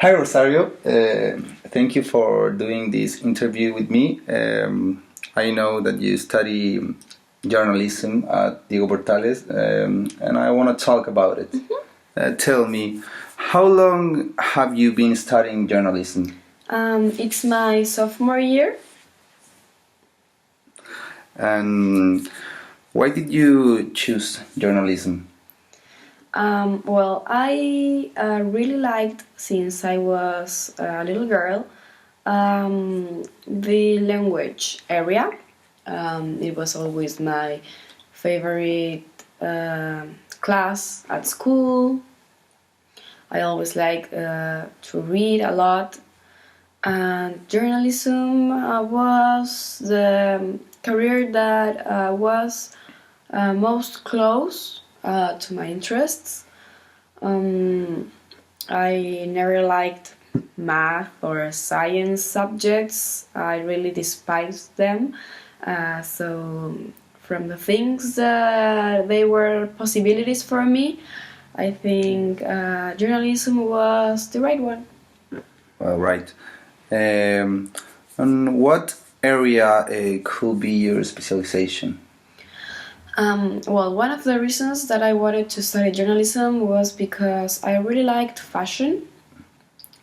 Hi Rosario, thank you for doing this interview with me. I know that you study journalism at Diego Portales, and I want to talk about it. Tell me, how long have you been studying journalism? It's my sophomore year. And why did you choose journalism? Well, I really liked, since I was a little girl, the language area. It was always my favorite class at school. I always liked to read a lot. And journalism was the career that was most close to my interests. I never liked math or science subjects. I really despised them. So from the things that they were possibilities for me, I think journalism was the right one. Right. And what area could be your specialization? Well, one of the reasons that I wanted to study journalism was because I really liked fashion.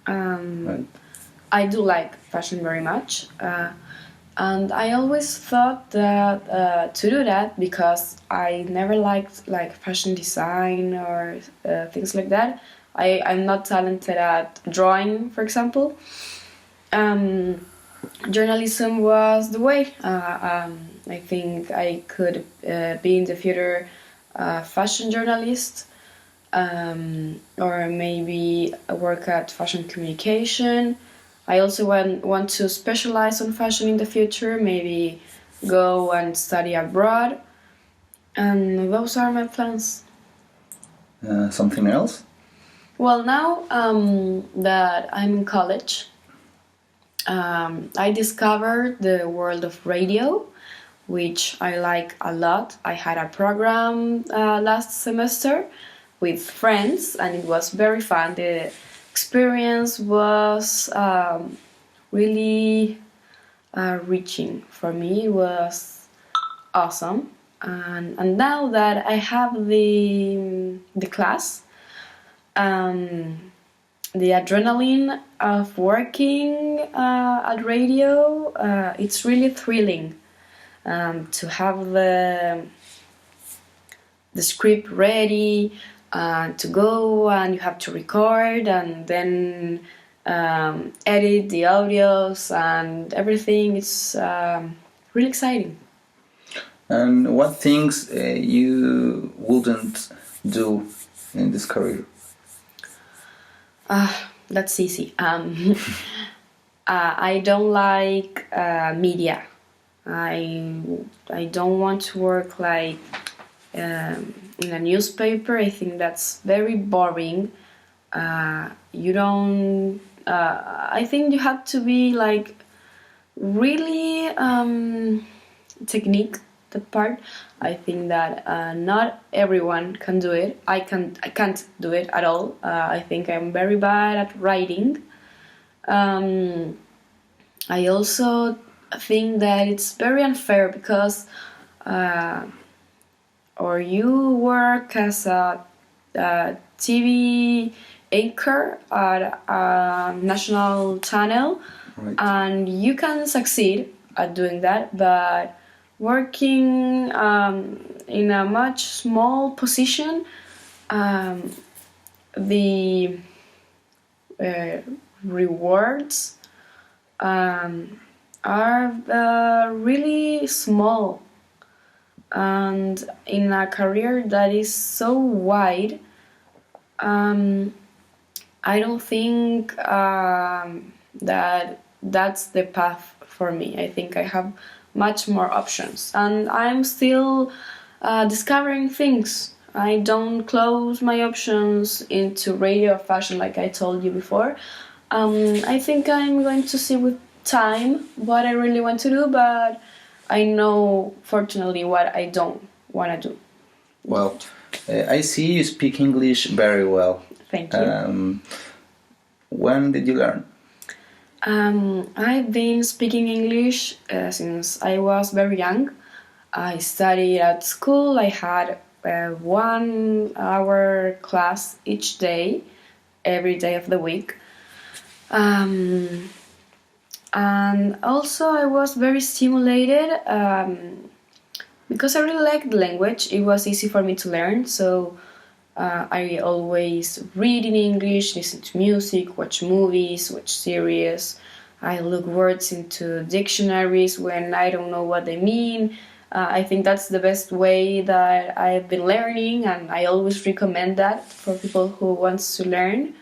Right. I do like fashion very much. And I always thought that to do that, because I never liked like fashion design or things like that. I'm not talented at drawing, for example. Journalism was the way. I think I could be in the future a fashion journalist, or maybe work at fashion communication. I also want to specialize on fashion in the future, maybe go and study abroad. And those are my plans. Something else? Well, now that I'm in college, I discovered the world of radio, which I like a lot. I had a program last semester with friends, and it was very fun. The experience was really reaching for me. It was awesome. And now that I have the class, the adrenaline of working at radio, it's really thrilling to have the script ready, to go and you have to record and then edit the audios and everything. It's really exciting. And what things you wouldn't do in this career? That's easy. I don't like media. I don't want to work like in a newspaper. I think that's very boring. You don't. I think you have to be like really technique the part. I think that not everyone can do it. I can't do it at all. I think I'm very bad at writing. I also think that it's very unfair because or you work as a TV anchor at a national channel, Right. and you can succeed at doing that, but working in a much small position, the rewards are really small, and in a career that is so wide, I don't think that that's the path for me. I think I have much more options, and I'm still discovering things. I don't close my options into radio or fashion like I told you before. I think I'm going to see with time what I really want to do, but I know, fortunately, what I don't want to do. Well, I see you speak English very well. Thank you. When did you learn? I've been speaking English since I was very young. I studied at school. I had a 1 hour class each day, every day of the week. And also I was very stimulated because I really liked the language. It was easy for me to learn, so I always read in English, listen to music, watch movies, watch series. I look words into dictionaries when I don't know what they mean. I think that's the best way that I've been learning, and I always recommend that for people who wants to learn.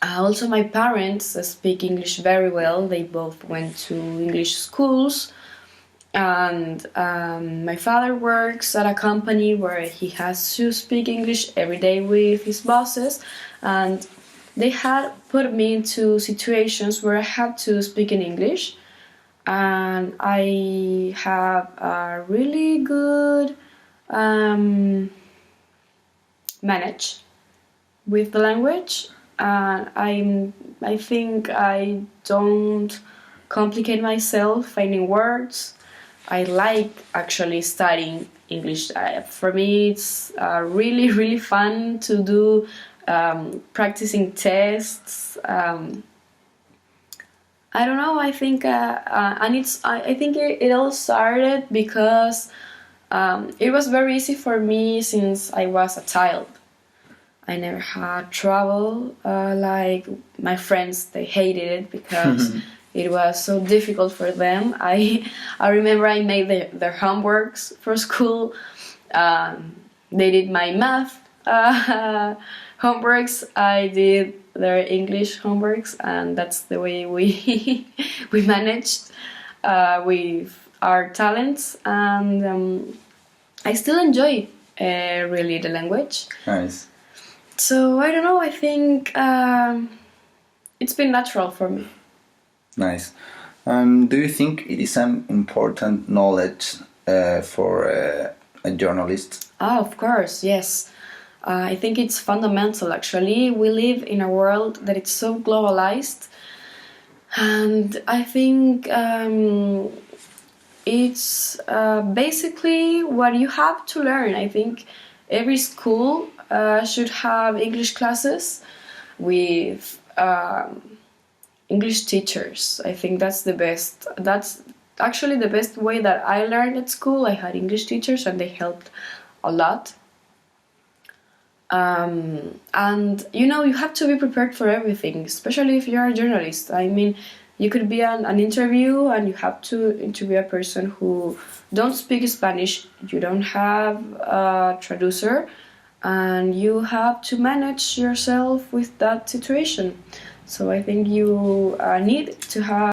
Also, my parents speak English very well. They both went to English schools, and my father works at a company where he has to speak English every day with his bosses, and they had put me into situations where I had to speak in English, and I have a really good manage with the language. I think I don't complicate myself finding words. I like actually studying English. For me, it's really, really fun to do practicing tests. I don't know. I think, and I think it all started because it was very easy for me since I was a child. I never had trouble like my friends. They hated it because it was so difficult for them. I remember I made their homeworks for school. They did my math homeworks. I did their English homeworks, and that's the way we we managed with our talents. And I still enjoy really the language. Nice. So I don't know. I think it's been natural for me. Nice. Do you think it is an important knowledge for a journalist? Of course, yes. I think it's fundamental, actually. We live in a world that is so globalized, and I think it's basically what you have to learn. I think every school should have English classes with English teachers. I think that's the best. That's actually the best way that I learned at school. I had English teachers, and they helped a lot. And you know, you have to be prepared for everything, especially if you're a journalist. I mean, you could be an interview, and you have to interview a person who don't speak Spanish. You don't have a traducer, and you have to manage yourself with that situation. So I think you need to have